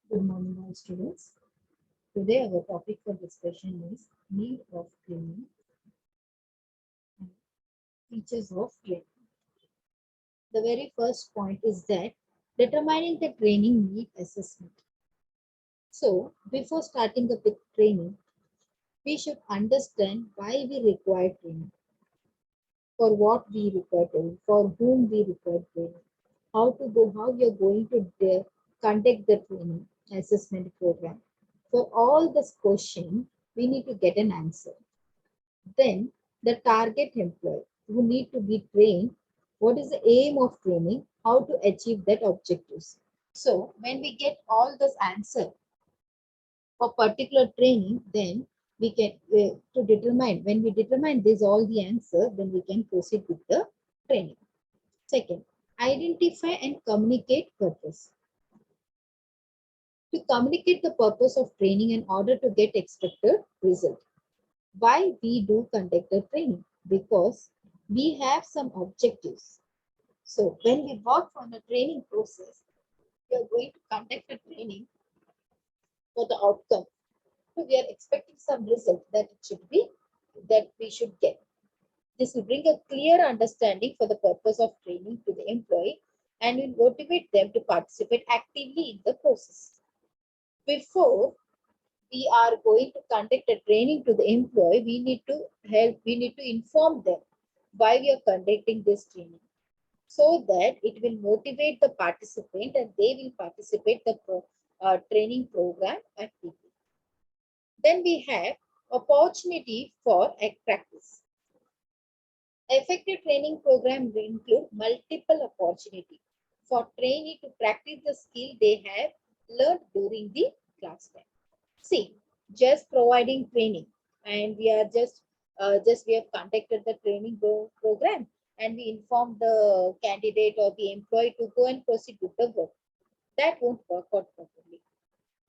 Good morning, all students. Today, our topic for discussion is need of training and features of training. The very first point is that determining the training need assessment. So, before starting the big training, we should understand why we require training, for what we require training, for whom we require training, how we are going to conduct the training assessment program. For all this question, we need to get an answer. Then the target employee who need to be trained, what is the aim of training, how to achieve that objectives. So when we get all this answer for particular training, then we can to determine, when we determine this all the answer, then we can proceed with the training. Second, identify and communicate purpose. To communicate the purpose of training in order to get expected result. Why we do conduct a training? Because we have some objectives. So when we work on a training process, we are going to conduct a training for the outcome. So we are expecting some result that it should be, that we should get. This will bring a clear understanding for the purpose of training to the employee and will motivate them to participate actively in the process. Before we are going to conduct a training to the employee, we need to inform them why we are conducting this training, so that it will motivate the participant and they will participate the training program actively. Then we have opportunity for practice. Effective training program will include multiple opportunity for trainee to practice the skill they have learned during the class time. See, just providing training, and we are just we have conducted the training program, and we inform the candidate or the employee to go and proceed with the work. That won't work out properly.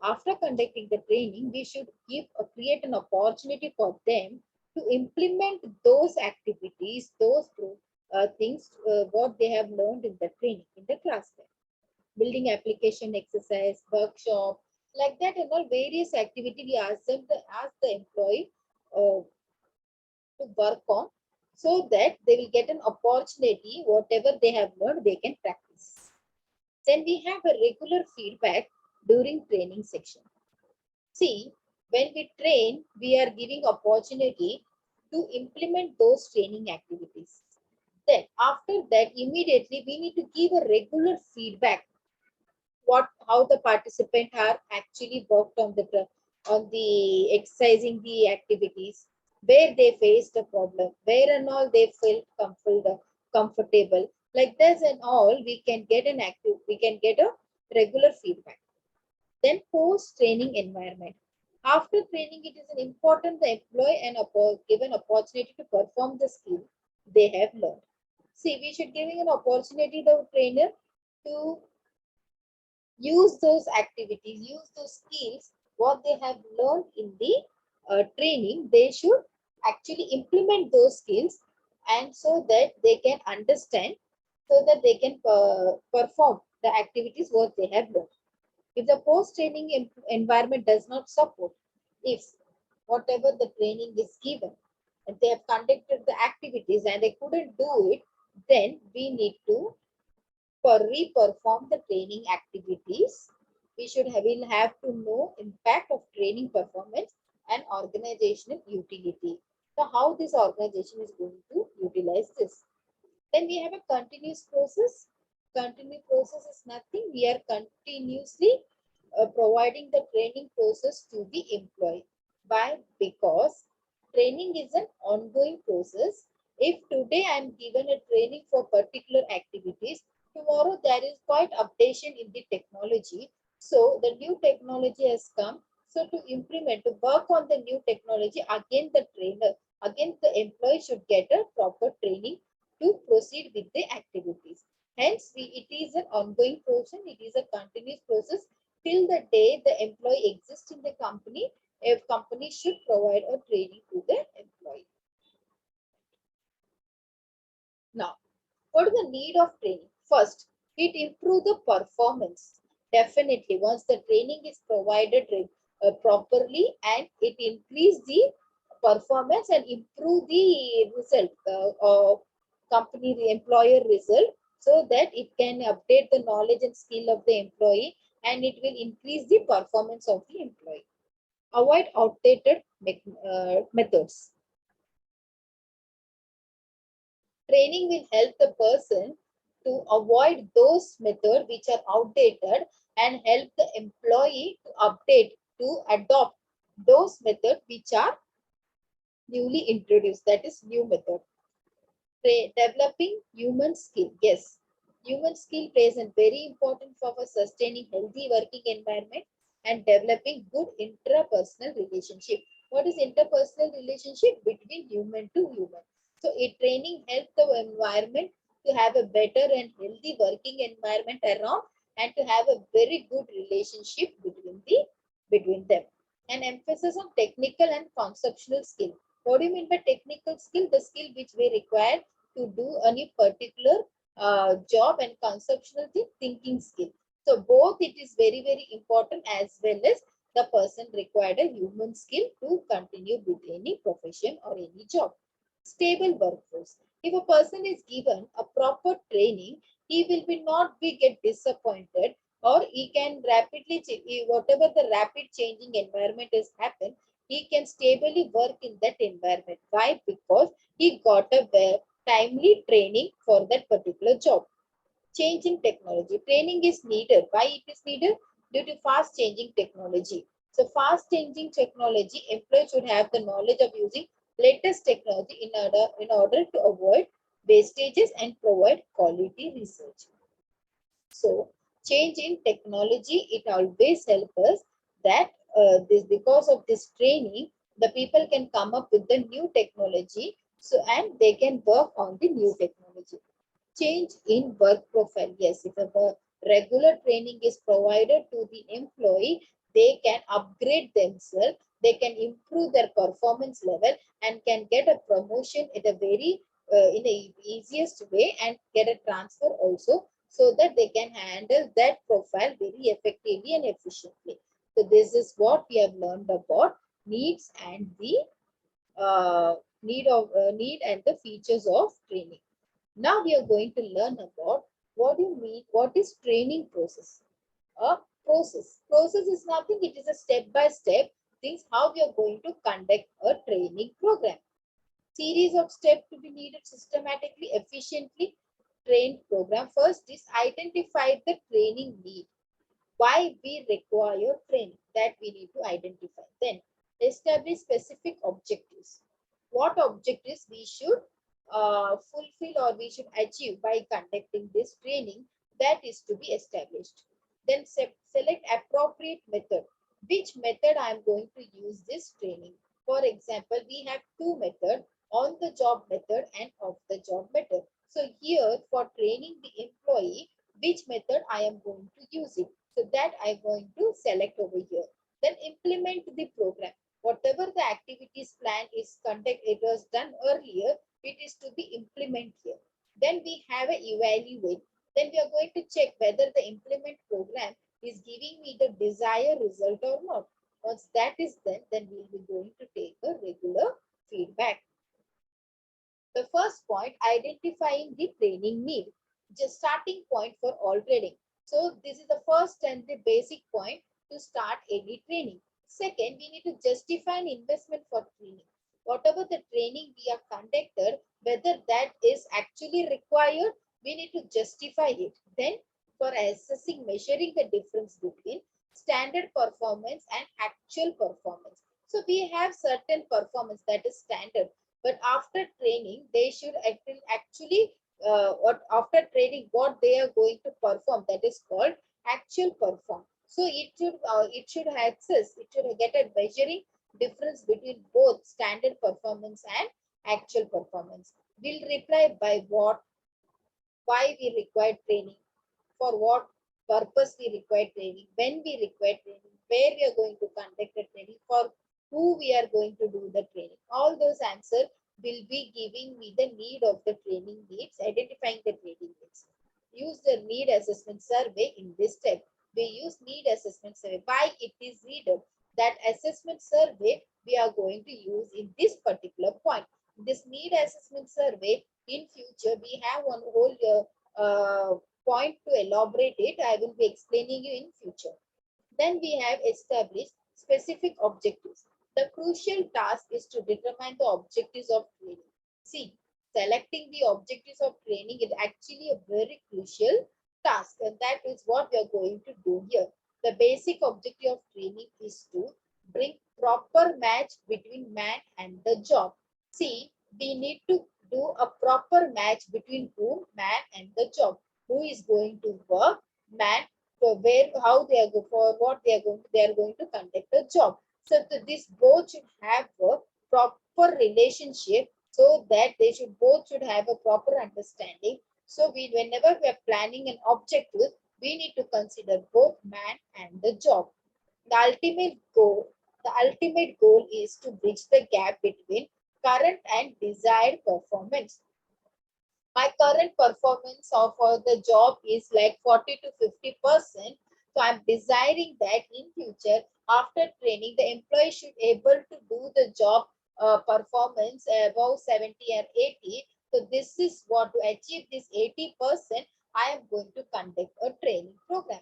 After conducting the training, we should create an opportunity for them to implement those activities, those things, what they have learned in the training in the class time. Building application exercise, workshop, like that, and all various activity we ask the employee to work on, so that they will get an opportunity, whatever they have learned, they can practice. Then we have a regular feedback during training section. See, when we train, we are giving opportunity to implement those training activities. Then after that, immediately we need to give a regular feedback, how the participant are actually worked on the exercising the activities, where they faced a problem, where and all they felt comfortable. Like this and all, we can get a regular feedback. Then post training environment. After training, it is an important the employee and given opportunity to perform the skill they have learned. See, we should giving an opportunity the trainer to use those activities, use those skills, what they have learned in the training, they should actually implement those skills, and so that they can understand, so that they can perform the activities what they have learned. If the post-training environment does not support, if whatever the training is given, and they have conducted the activities and they couldn't do it, then we need to re-perform the training activities. We'll have to know impact of training performance and organizational utility. So how this organization is going to utilize this. Then we have a continuous process. Continuous process is nothing. We are continuously providing the training process to the employee. Why? Because training is an ongoing process. If today I am given a training for particular activities, tomorrow there is quite updation in the technology. So the new technology has come. So to implement, to work on the new technology, again the employee should get a proper training to proceed with the activities. Hence, it is an ongoing process. It is a continuous process till the day the employee exists in the company. A company should provide a training to the employee. Now, what is the need of training? First, it improves the performance. Definitely, once the training is provided properly and it increase the performance and improve the result of company, the employer result, so that it can update the knowledge and skill of the employee and it will increase the performance of the employee. Avoid outdated methods. Training will help the person to avoid those methods which are outdated and help the employee to update, to adopt those methods which are newly introduced, that is new method. Developing human skill. Yes, human skill plays a very important for sustaining healthy working environment and developing good interpersonal relationship. What is interpersonal relationship? Between human to human. So a training helps the environment to have a better and healthy working environment around and to have a very good relationship between them. An emphasis on technical and conceptual skill. What do you mean by technical skill? The skill which we require to do any particular job, and conceptual thinking skill. So both it is very, very important, as well as the person required a human skill to continue with any profession or any job. Stable workforce. If a person is given a proper training, he will be not be get disappointed, or he can rapidly whatever the rapid changing environment has happened, he can stably work in that environment. Why? Because he got a timely training for that particular job. Changing technology. Training is needed. Why it is needed? Due to fast changing technology. So fast changing technology, employees should have the knowledge of using latest technology in order to avoid wastages and provide quality research. So change in technology, it always helps us that this because of this training, the people can come up with the new technology. So and they can work on the new technology. Change in work profile. Yes, if a regular training is provided to the employee, they can upgrade themselves, they can improve their performance level and can get a promotion in a very in the easiest way and get a transfer also, so that they can handle that profile very effectively and efficiently. So this is what we have learned about needs and the need and the features of training. Now we are going to learn about what do you mean, what is training process. A process is nothing, it is a step by step things how we are going to conduct a training program. Series of steps to be needed systematically, efficiently trained program. First is identify the training need. Why we require training, that we need to identify. Then establish specific objectives. What objectives we should fulfill or we should achieve by conducting this training, that is to be established. Then select appropriate method. Which method I am going to use this training? For example, we have two methods, on the job method and off the job method. So here for training the employee, which method I am going to use it. So that I'm going to select over here. Then implement the program. Whatever the activities plan is conduct, it was done earlier, it is to be implemented here. Then we have a evaluate. Then we are going to check whether the implement program is giving me the desired result or not. Once that is done, then we will be going to take a regular feedback. The first point, identifying the training need. Just starting point for all training. So this is the first and the basic point to start any training. Second, we need to justify an investment for training. Whatever the training we are conducted, whether that is actually required, we need to justify it. Then for assessing, measuring the difference between standard performance and actual performance. So we have certain performance that is standard, but after training they should actually what after training what they are going to perform, that is called actual perform. So it should access, it should get a measuring difference between both standard performance and actual performance. Will reply by what, why we require training, for what purpose we require training, when we require training, where we are going to conduct the training, for who we are going to do the training. All those answers will be giving me the need of the training needs, identifying the training needs. Use the need assessment survey in this step. We use need assessment survey. Why it is needed? That assessment survey we are going to use in this particular point. This need assessment survey, in future we have one whole point to elaborate it. I will be explaining you in future. Then we have established specific objectives. The crucial task is to determine the objectives of training. See, selecting the objectives of training is actually a very crucial task, and that is what we are going to do here. The basic objective of training is to bring proper match between man and the job. See, we need to do a proper match between whom? Man and the job. Who is going to work? Man. For where, how they are for what they are going to conduct a job. So this both should have a proper relationship, so that they should both should have a proper understanding. So whenever we are planning an objective, we need to consider both man and the job. The ultimate goal is to bridge the gap between current and desired performance. My current performance of the job is like 40 to 50%. So I'm desiring that in future, after training, the employee should able to do the job performance above 70 or 80. So this is what, to achieve this 80%, I am going to conduct a training program.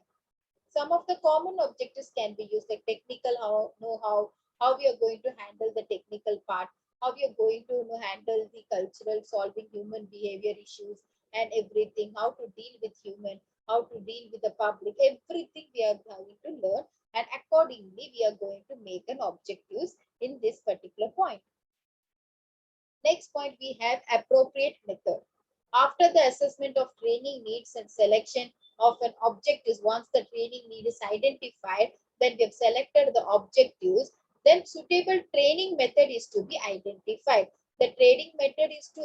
Some of the common objectives can be used, like technical know-how, how we are going to handle the technical part, how we are going to handle the cultural, solving human behavior issues and everything, how to deal with human, how to deal with the public, everything we are going to learn, and accordingly we are going to make an objectives in this particular point. Next point, we have appropriate method. After the assessment of training needs and selection of an objectives, once the training need is identified, then we have selected the objectives, then suitable training method is to be identified. The training method is to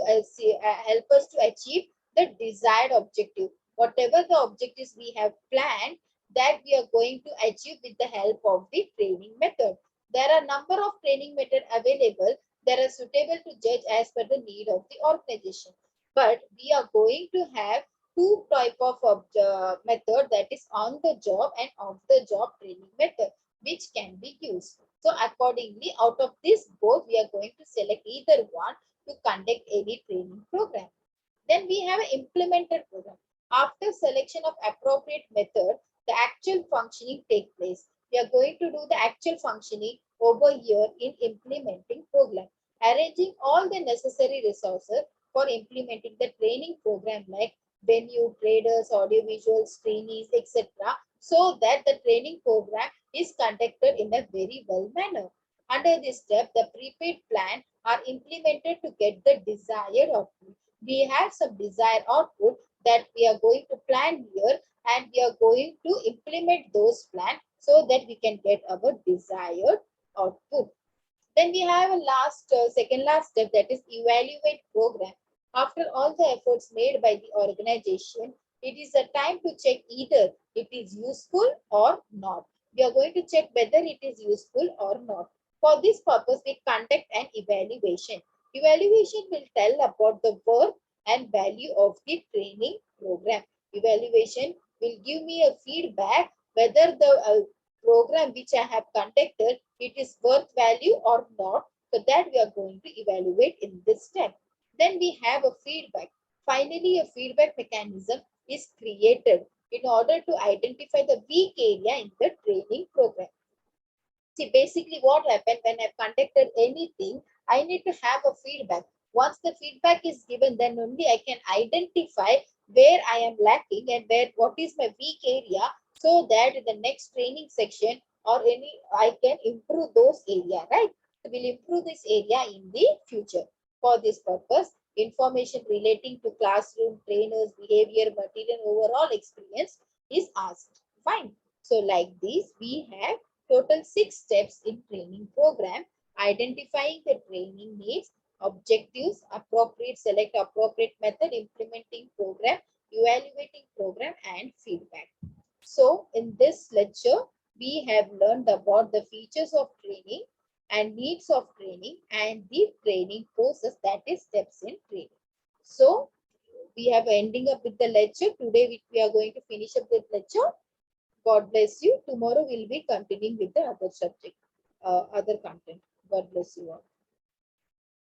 help us to achieve the desired objective. Whatever the objectives we have planned, that we are going to achieve with the help of the training method. There are a number of training methods available that are suitable to judge as per the need of the organization. But we are going to have two type of method, that is on the job and off the job training method, which can be used. So accordingly, out of this both, we are going to select either one to conduct any training program. Then we have an implemented program. After selection of appropriate method, the actual functioning take place. We are going to do the actual functioning over here in implementing program, arranging all the necessary resources for implementing the training program, like venue, traders, audiovisuals, trainees, etc., so that the training program is conducted in a very well manner. Under this step, the prepaid plan are implemented to get the desired output. We have some desired output that we are going to plan here, and we are going to implement those plans so that we can get our desired output. Then we have a second last step, that is evaluate program. After all the efforts made by the organization, it is a time to check either it is useful or not. We are going to check whether it is useful or not. For this purpose, we conduct an evaluation. Evaluation will tell about the worth and value of the training program. Evaluation will give me a feedback whether the program which I have conducted, it is worth value or not. So that we are going to evaluate in this step. Then we have a feedback. Finally, a feedback mechanism is created in order to identify the weak area in the training program. See, basically what happened when I've conducted anything, I need to have a feedback. Once the feedback is given, then only I can identify where I am lacking and what is my weak area, so that in the next training section or I can improve those area, right? So we'll improve this area in the future. For this purpose, information relating to classroom, trainers, behavior, material, overall experience is asked. Fine. So like this, we have total 6 steps in training program: identifying the training needs, objectives, select appropriate method, implementing program, evaluating program, and feedback. So in this lecture, we have learned about the features of training and needs of training and the training process, that is steps in training. So we have ending up with the lecture. Today we are going to finish up this lecture. God bless you. Tomorrow we'll be continuing with the other subject, other content. God bless you all.